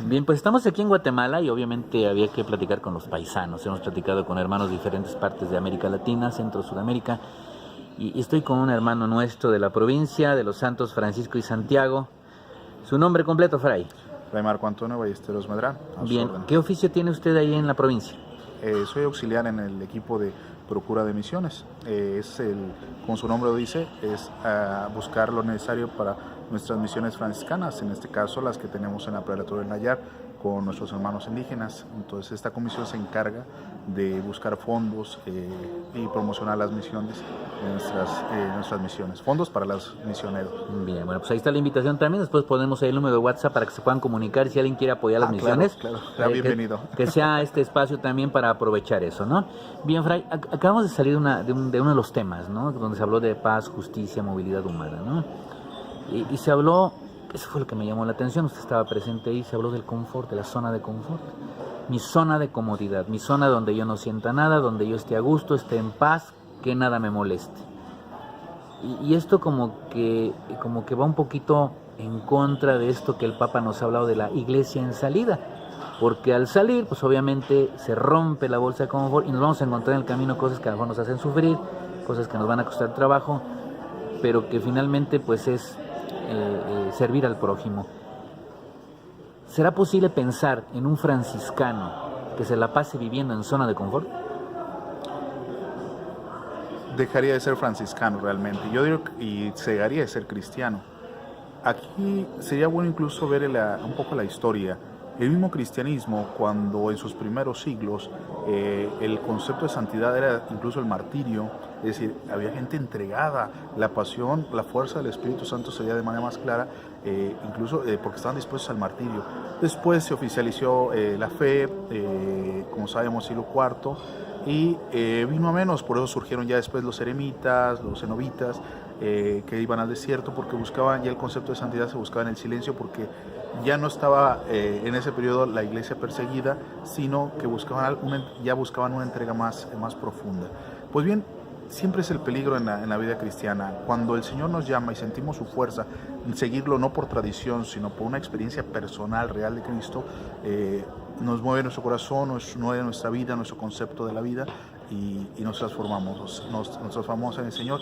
Bien, pues estamos aquí en Guatemala y obviamente había que platicar con los paisanos. Hemos platicado con hermanos de diferentes partes de América Latina, Centro, Sudamérica. Y estoy con un hermano nuestro de la provincia, de los Santos Francisco y Santiago. Su nombre completo, Fray. Fray Marco Antonio Ballesteros Medrán, a su Bien, orden. ¿qué oficio tiene usted ahí en la provincia? Soy auxiliar en el equipo de Procura de Misiones. Como su nombre lo dice, es buscar lo necesario para nuestras misiones franciscanas, en este caso las que tenemos en la Preparatoria del Nayar con nuestros hermanos indígenas. Entonces esta comisión se encarga de buscar fondos y promocionar las misiones de nuestras misiones, fondos para los misioneros. Bien, bueno, pues ahí está la invitación también. Después ponemos ahí el número de WhatsApp para que se puedan comunicar si alguien quiere apoyar las misiones. Claro, bienvenido. Que sea este espacio también para aprovechar eso, ¿no? Bien, Fray, acabamos de salir de uno de los temas, ¿no? Donde se habló de paz, justicia, movilidad humana, ¿no? Y se habló, eso fue lo que me llamó la atención, usted estaba presente ahí, se habló del confort, de la zona de confort. Mi zona de comodidad, mi zona donde yo no sienta nada, donde yo esté a gusto, esté en paz, que nada me moleste. Y esto como que va un poquito en contra de esto que el Papa nos ha hablado de la iglesia en salida. Porque al salir, pues obviamente se rompe la bolsa de confort y nos vamos a encontrar en el camino cosas que a lo mejor nos hacen sufrir, cosas que nos van a costar trabajo, pero que finalmente pues es servir al prójimo. ¿Será posible pensar en un franciscano que se la pase viviendo en zona de confort? Dejaría de ser franciscano realmente, yo digo, y dejaría de ser cristiano. Aquí sería bueno incluso ver un poco la historia. El mismo cristianismo, cuando en sus primeros siglos el concepto de santidad era incluso el martirio, es decir, había gente entregada, la pasión, la fuerza del Espíritu Santo se veía de manera más clara, incluso porque estaban dispuestos al martirio. Después se oficializó la fe, como sabemos, siglo IV, y vino a menos, por eso surgieron ya después los eremitas, los cenobitas, que iban al desierto porque buscaban, ya el concepto de santidad se buscaba en el silencio porque ya no estaba en ese periodo la iglesia perseguida, sino que ya buscaban una entrega más profunda. Pues bien, siempre es el peligro en la vida cristiana. Cuando el Señor nos llama y sentimos su fuerza, seguirlo no por tradición, sino por una experiencia personal, real de Cristo, nos mueve nuestro corazón, nos mueve nuestra vida, nuestro concepto de la vida y nos transformamos en el Señor.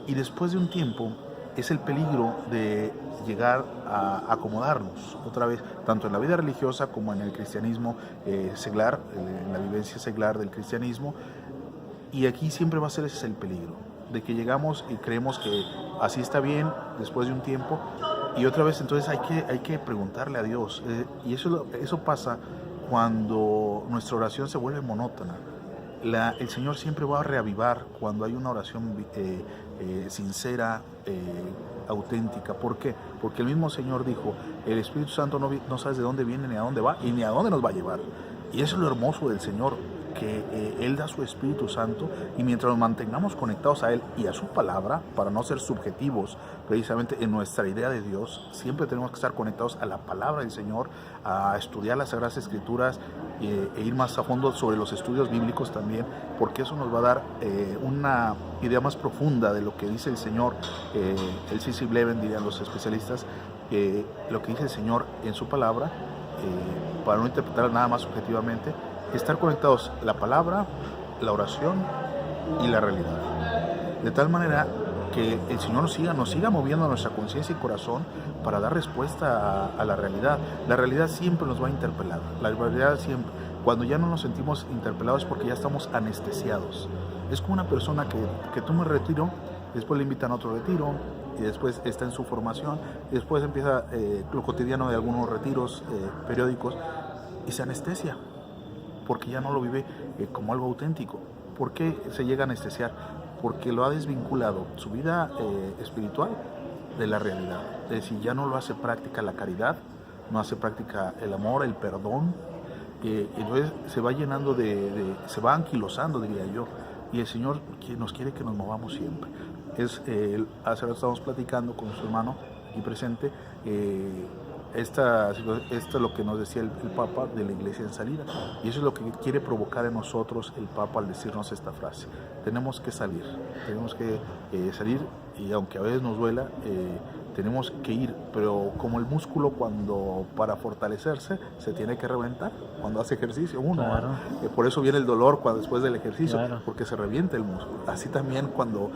Y después de un tiempo es el peligro de llegar a acomodarnos otra vez, tanto en la vida religiosa como en el cristianismo seglar, en la vivencia seglar del cristianismo. Y aquí siempre va a ser ese el peligro, de que llegamos y creemos que así está bien después de un tiempo y otra vez entonces hay que preguntarle a Dios. Y eso pasa cuando nuestra oración se vuelve monótona. El Señor siempre va a reavivar cuando hay una oración sincera, auténtica. ¿Por qué? Porque el mismo Señor dijo, el Espíritu Santo no sabes de dónde viene, ni a dónde va, y ni a dónde nos va a llevar. Y eso es lo hermoso del Señor, que Él da su Espíritu Santo, y mientras nos mantengamos conectados a Él y a su palabra, para no ser subjetivos precisamente en nuestra idea de Dios, siempre tenemos que estar conectados a la palabra del Señor, a estudiar las Sagradas Escrituras e ir más a fondo sobre los estudios bíblicos también, porque eso nos va a dar una idea más profunda de lo que dice el Señor, el Sissi Leben, dirían los especialistas, lo que dice el Señor en su palabra, para no interpretar nada más subjetivamente, estar conectados la palabra, la oración y la realidad. De tal manera que el Señor nos siga moviendo nuestra conciencia y corazón para dar respuesta a la realidad. La realidad siempre nos va a interpelar. La realidad siempre, cuando ya no nos sentimos interpelados es porque ya estamos anestesiados. Es como una persona que toma un retiro, después le invitan a otro retiro, y después está en su formación, y después empieza lo cotidiano de algunos retiros periódicos, y se anestesia, porque ya no lo vive como algo auténtico. ¿Por qué se llega a anestesiar? Porque lo ha desvinculado su vida espiritual de la realidad. Es decir, ya no lo hace práctica la caridad, no hace práctica el amor, el perdón, entonces se va llenando se va anquilosando, diría yo, y el Señor nos quiere que nos movamos siempre. Hace rato estábamos platicando con su hermano aquí presente, esto es lo que nos decía el Papa de la iglesia en salida, y eso es lo que quiere provocar en nosotros el Papa al decirnos esta frase: tenemos que salir y aunque a veces nos duela, tenemos que ir, pero como el músculo cuando para fortalecerse se tiene que reventar cuando hace ejercicio uno, Claro. por eso viene el dolor después del ejercicio, Claro. porque se revienta el músculo. Así también cuando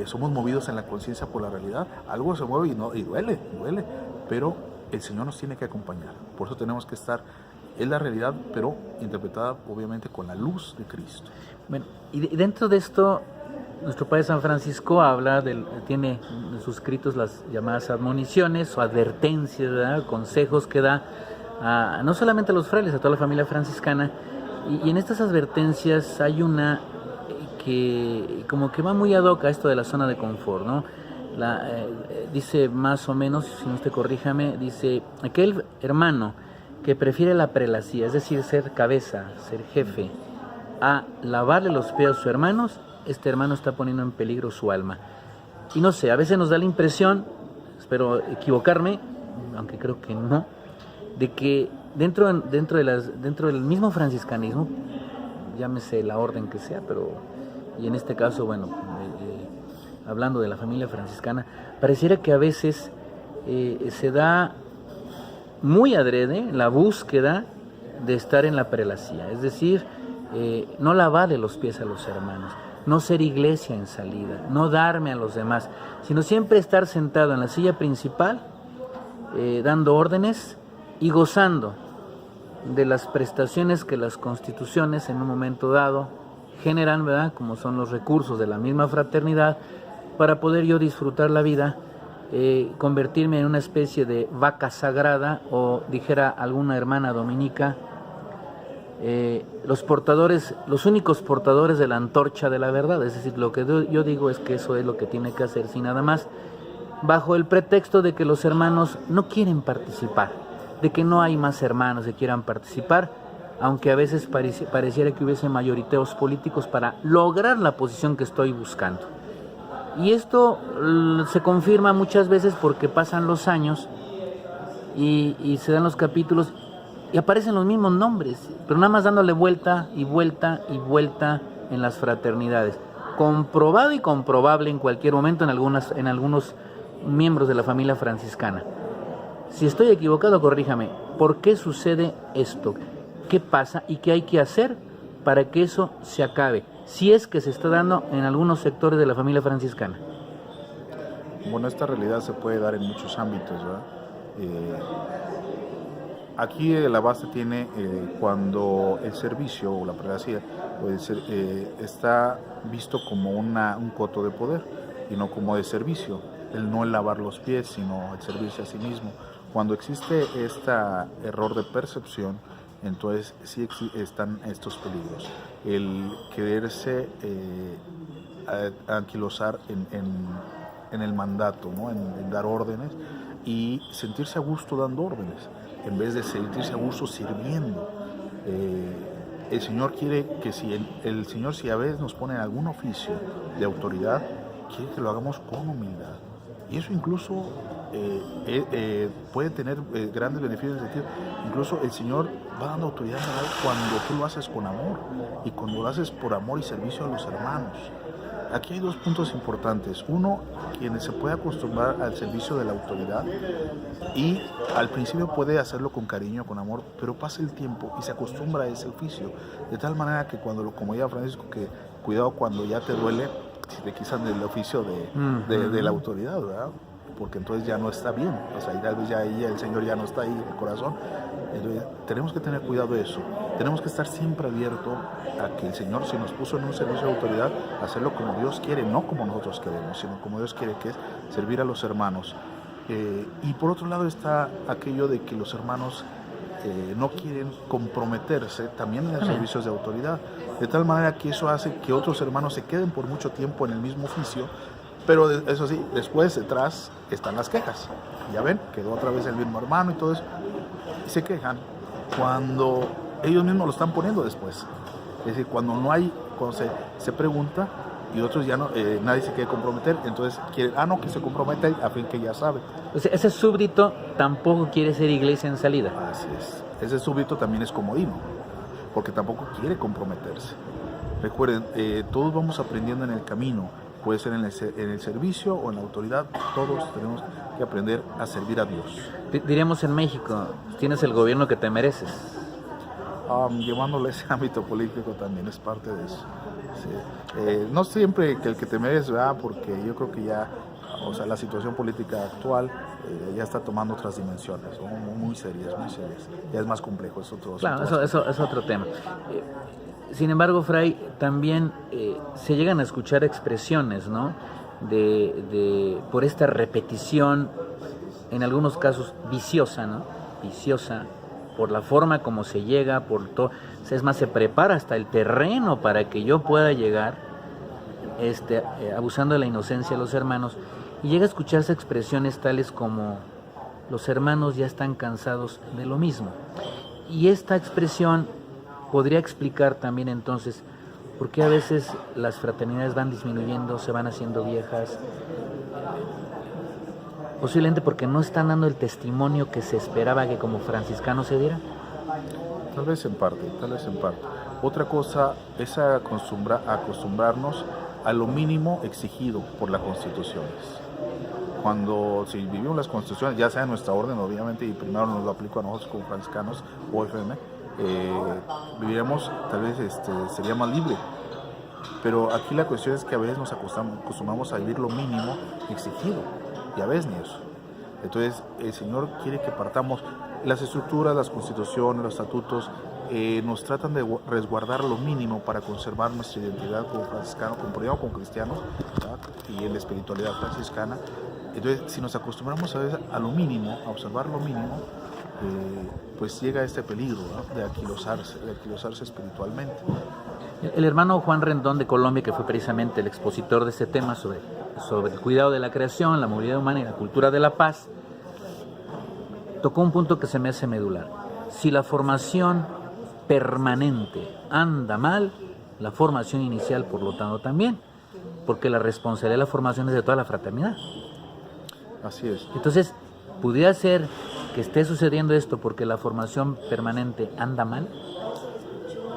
somos movidos en la conciencia por la realidad, algo se mueve y duele, pero el Señor nos tiene que acompañar. Por eso tenemos que estar en la realidad, pero interpretada obviamente con la luz de Cristo. Bueno, y dentro de esto, nuestro Padre San Francisco tiene en sus escritos las llamadas admoniciones o advertencias, ¿verdad? Consejos que da no solamente a los frailes, a toda la familia franciscana. Y en estas advertencias hay una que como que va muy ad hoc a esto de la zona de confort, ¿no? Dice más o menos, si no usted corríjame, dice: aquel hermano que prefiere la prelacía, es decir, ser cabeza, ser jefe, a lavarle los pies a sus hermanos, este hermano está poniendo en peligro su alma. Y no sé, a veces nos da la impresión, espero equivocarme, aunque creo que no, de que dentro del mismo franciscanismo, llámese la orden que sea, y en este caso, bueno, hablando de la familia franciscana, pareciera que a veces se da muy adrede la búsqueda de estar en la prelacía, es decir, no lavarle los pies a los hermanos, no ser iglesia en salida, no darme a los demás, sino siempre estar sentado en la silla principal, dando órdenes y gozando de las prestaciones que las constituciones en un momento dado generan, ¿verdad? Como son los recursos de la misma fraternidad, para poder yo disfrutar la vida, convertirme en una especie de vaca sagrada, o dijera alguna hermana dominica, los únicos portadores de la antorcha de la verdad. Es decir, lo que yo digo es que eso es lo que tiene que hacer, sin nada más, bajo el pretexto de que los hermanos no quieren participar, de que no hay más hermanos que quieran participar, aunque a veces pareciera que hubiese mayoriteos políticos para lograr la posición que estoy buscando. Y esto se confirma muchas veces porque pasan los años y se dan los capítulos y aparecen los mismos nombres, pero nada más dándole vuelta y vuelta y vuelta en las fraternidades. Comprobado y comprobable en cualquier momento en algunos miembros de la familia franciscana. Si estoy equivocado, corríjame. ¿Por qué sucede esto? ¿Qué pasa y qué hay que hacer para que eso se acabe? Si es que se está dando en algunos sectores de la familia franciscana. Bueno, esta realidad se puede dar en muchos ámbitos, ¿verdad? Aquí la base tiene cuando el servicio o la prelacía puede ser, está visto como un coto de poder y no como de servicio. El no lavar los pies, sino el servirse a sí mismo. Cuando existe este error de percepción, entonces sí están estos peligros. El quererse anquilosar en el mandato, ¿no? en dar órdenes y sentirse a gusto dando órdenes, en vez de sentirse a gusto sirviendo. El Señor quiere que si a veces nos pone en algún oficio de autoridad, quiere que lo hagamos con humildad. Y eso incluso puede tener grandes beneficios en el sentido, incluso el Señor va dando autoridad cuando tú lo haces con amor y cuando lo haces por amor y servicio a los hermanos. Aquí hay dos puntos importantes. Uno, quien se puede acostumbrar al servicio de la autoridad y al principio puede hacerlo con cariño, con amor, pero pasa el tiempo y se acostumbra a ese oficio. De tal manera que como diga Francisco, que cuidado cuando ya te duele, si te quitan del oficio de la autoridad, ¿verdad? Porque entonces ya no está bien. O sea, tal vez ya ahí el Señor ya no está ahí en el corazón. Entonces, tenemos que tener cuidado de eso. Tenemos que estar siempre abiertos a que el Señor, si nos puso en un servicio de autoridad, hacerlo como Dios quiere, no como nosotros queremos, sino como Dios quiere, que es servir a los hermanos. Y por otro lado está aquello de que los hermanos no quieren comprometerse también en los servicios de autoridad, de tal manera que eso hace que otros hermanos se queden por mucho tiempo en el mismo oficio, pero eso sí, después detrás están las quejas. Ya ven, quedó otra vez el mismo hermano y todo eso, y se quejan cuando ellos mismos lo están poniendo después. Es decir, cuando se pregunta y otros ya no, nadie se quiere comprometer, entonces quieren, que se comprometa a fin que ya sabe. O sea, ese súbdito tampoco quiere ser iglesia en salida. Así es. Ese súbdito también es comodino, porque tampoco quiere comprometerse. Recuerden, todos vamos aprendiendo en el camino. puede ser en el servicio o en la autoridad, todos tenemos que aprender a servir a Dios. Diremos en México, tienes el gobierno que te mereces. Llevándole ese ámbito político también es parte de eso. Sí. No siempre que el que te mereces, ¿verdad? Porque yo creo que ya, o sea, la situación política actual ya está tomando otras dimensiones, muy serias, ya es más complejo, es otro. Claro, eso es otro tema. Sin embargo, Fray, también se llegan a escuchar expresiones, ¿no? Por esta repetición, en algunos casos viciosa, ¿no? Viciosa, por la forma como se llega, por todo. Es más, se prepara hasta el terreno para que yo pueda llegar, abusando de la inocencia de los hermanos. Y llega a escucharse expresiones tales como: los hermanos ya están cansados de lo mismo. Y esta expresión podría explicar también entonces por qué a veces las fraternidades van disminuyendo, se van haciendo viejas. Posiblemente porque no están dando el testimonio que se esperaba que como franciscano se diera. Tal vez en parte. Otra cosa es acostumbrarnos a lo mínimo exigido por las constituciones. Si vivimos las constituciones, ya sea en nuestra orden, obviamente, y primero nos lo aplico a nosotros como franciscanos o FM, viviremos, tal vez sería más libre. Pero aquí la cuestión es que a veces nos acostumbramos a vivir lo mínimo exigido, y a veces ni eso. Entonces el Señor quiere que partamos. Las estructuras, las constituciones, los estatutos nos tratan de resguardar lo mínimo para conservar nuestra identidad como franciscano, como cristianos, ¿verdad? Y en la espiritualidad franciscana. Entonces, si nos acostumbramos a veces a lo mínimo, a observar lo mínimo, pues llega este peligro, ¿no? de aquilosarse espiritualmente. El hermano Juan Rendón de Colombia, que fue precisamente el expositor de este tema sobre el cuidado de la creación, la movilidad humana y la cultura de la paz, tocó un punto que se me hace medular. Si la formación permanente anda mal, la formación inicial, por lo tanto, también, porque la responsabilidad de la formación es de toda la fraternidad. Así es. Entonces, ¿pudiera ser que esté sucediendo esto porque la formación permanente anda mal?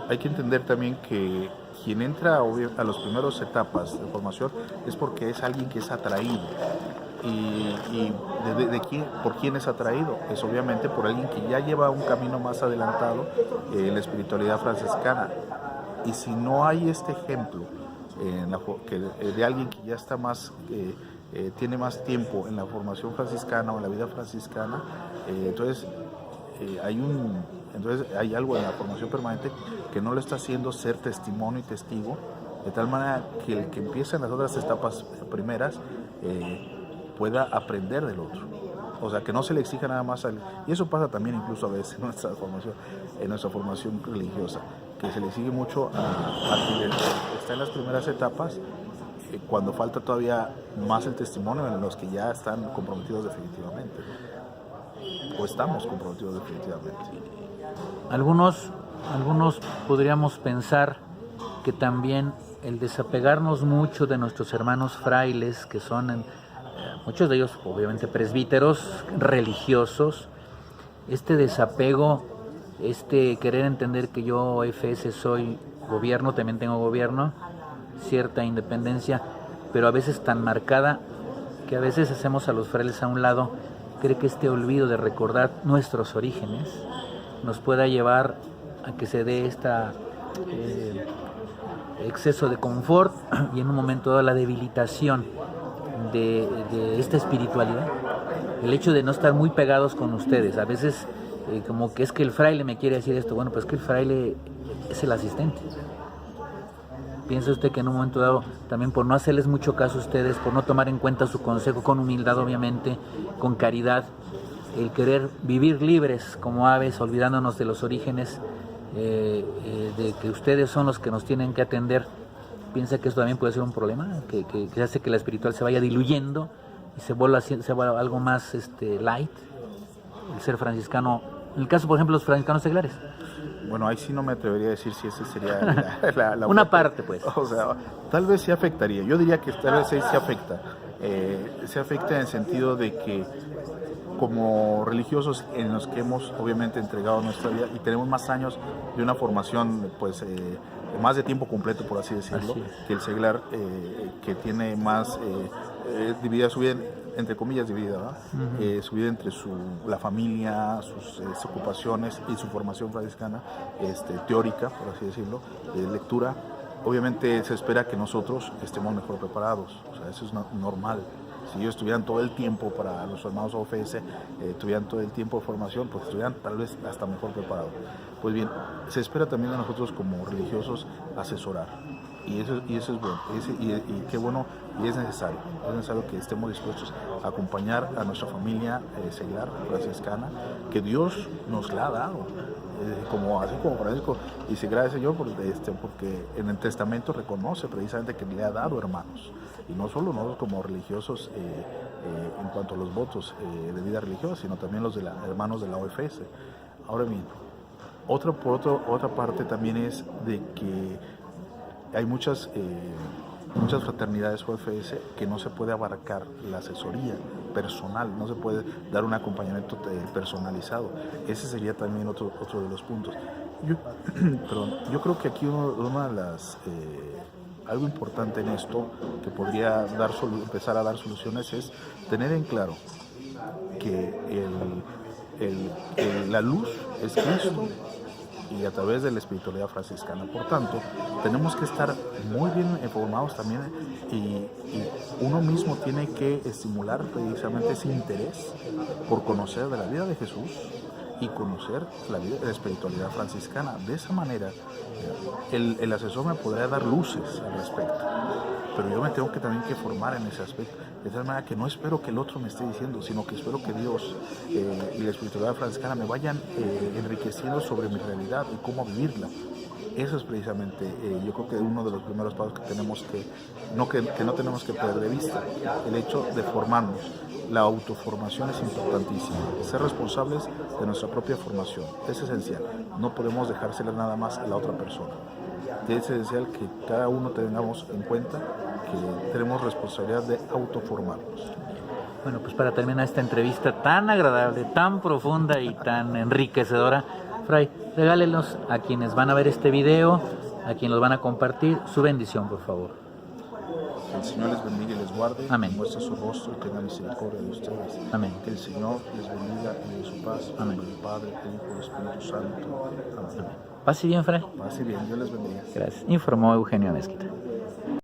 Hay que entender también que quien entra a las primeras etapas de formación es porque es alguien que es atraído. ¿Y por quién es atraído? Es obviamente por alguien que ya lleva un camino más adelantado en la espiritualidad franciscana. Y si no hay este ejemplo de alguien que ya está más, tiene más tiempo en la formación franciscana o en la vida franciscana, entonces hay algo en la formación permanente que no lo está haciendo ser testimonio y testigo, de tal manera que el que empieza en las otras etapas primeras pueda aprender del otro. O sea, que no se le exija nada más y eso pasa también incluso a veces en nuestra formación religiosa, que se le exige mucho a quien está en las primeras etapas, cuando falta todavía más el testimonio en los que ya están comprometidos definitivamente, ¿no? O estamos comprometidos definitivamente. Algunos podríamos pensar que también el desapegarnos mucho de nuestros hermanos frailes, que son muchos de ellos obviamente presbíteros, religiosos, este desapego, querer entender que yo FS soy gobierno, también tengo gobierno, cierta independencia, pero a veces tan marcada que a veces hacemos a los frailes a un lado. Cree que este olvido de recordar nuestros orígenes nos pueda llevar a que se dé exceso de confort y en un momento dado la debilitación de esta espiritualidad, el hecho de no estar muy pegados con ustedes. A veces como que es que el fraile me quiere decir esto, bueno, pues que el fraile es el asistente. ¿Piensa usted que en un momento dado, también por no hacerles mucho caso a ustedes, por no tomar en cuenta su consejo, con humildad obviamente, con caridad, el querer vivir libres como aves, olvidándonos de los orígenes, de que ustedes son los que nos tienen que atender, piensa que esto también puede ser un problema, que hace que la espiritual se vaya diluyendo y se vuelva algo más light, el ser franciscano, en el caso por ejemplo de los franciscanos seglares? Bueno, ahí sí no me atrevería a decir si ese sería la una parte, pues. O sea, tal vez sí afectaría. Yo diría que tal vez sí se afecta. Se afecta en el sentido de que como religiosos en los que hemos obviamente entregado nuestra vida y tenemos más años de una formación, pues más de tiempo completo, por así decirlo, Así es. que el seglar, que tiene más dividida su vida, entre comillas dividida, ¿verdad? Su vida entre la familia, sus ocupaciones y su formación franciscana, teórica, por así decirlo, lectura. Obviamente se espera que nosotros estemos mejor preparados, o sea, eso es normal. Si ellos tuvieran todo el tiempo para los hermanos OFS, tuvieran todo el tiempo de formación, pues estuvieran tal vez hasta mejor preparados. Pues bien, se espera también de nosotros como religiosos asesorar. Y eso es bueno, y qué bueno, y es necesario que estemos dispuestos a acompañar a nuestra familia seglar franciscana, que Dios nos la ha dado, así como Francisco, y se agradece yo porque en el testamento reconoce precisamente que le ha dado hermanos, y no solo nosotros como religiosos en cuanto a los votos de vida religiosa, sino también los de hermanos de la OFS. Ahora bien, otra parte también es de que hay muchas fraternidades OFS que no se puede abarcar la asesoría personal, no se puede dar un acompañamiento personalizado. Ese sería también otro de los puntos. Yo creo que aquí algo importante en esto que podría empezar a dar soluciones es tener en claro que la luz es Cristo y a través de la espiritualidad franciscana. Por tanto, tenemos que estar muy bien informados también y uno mismo tiene que estimular precisamente ese interés por conocer de la vida de Jesús y conocer la espiritualidad franciscana. De esa manera, el asesor me podrá dar luces al respecto, pero yo me tengo que también que formar en ese aspecto, de tal manera que no espero que el otro me esté diciendo, sino que espero que Dios y la espiritualidad franciscana me vayan enriqueciendo sobre mi realidad y cómo vivirla. Eso es precisamente, yo creo que uno de los primeros pasos que tenemos que no tenemos que perder de vista, el hecho de formarnos. La autoformación es importantísima, ser responsables de nuestra propia formación, es esencial, no podemos dejársela nada más a la otra persona. Es esencial que cada uno tengamos en cuenta que tenemos responsabilidad de autoformarnos. Bueno, pues para terminar esta entrevista tan agradable, tan profunda y tan enriquecedora, Fray, regálenos a quienes van a ver este video, a quienes los van a compartir, su bendición, por favor. Que el Señor les bendiga y les guarde, Amén. muestre su rostro y tenga misericordia de ustedes. Amén. Que el Señor les bendiga y dé su paz. En Amén. nombre del Padre, del Hijo y del Espíritu Santo. Amén. Pase bien, Fray. Paz y bien, Dios les bendiga. Gracias. Informó Eugenio Mezquita.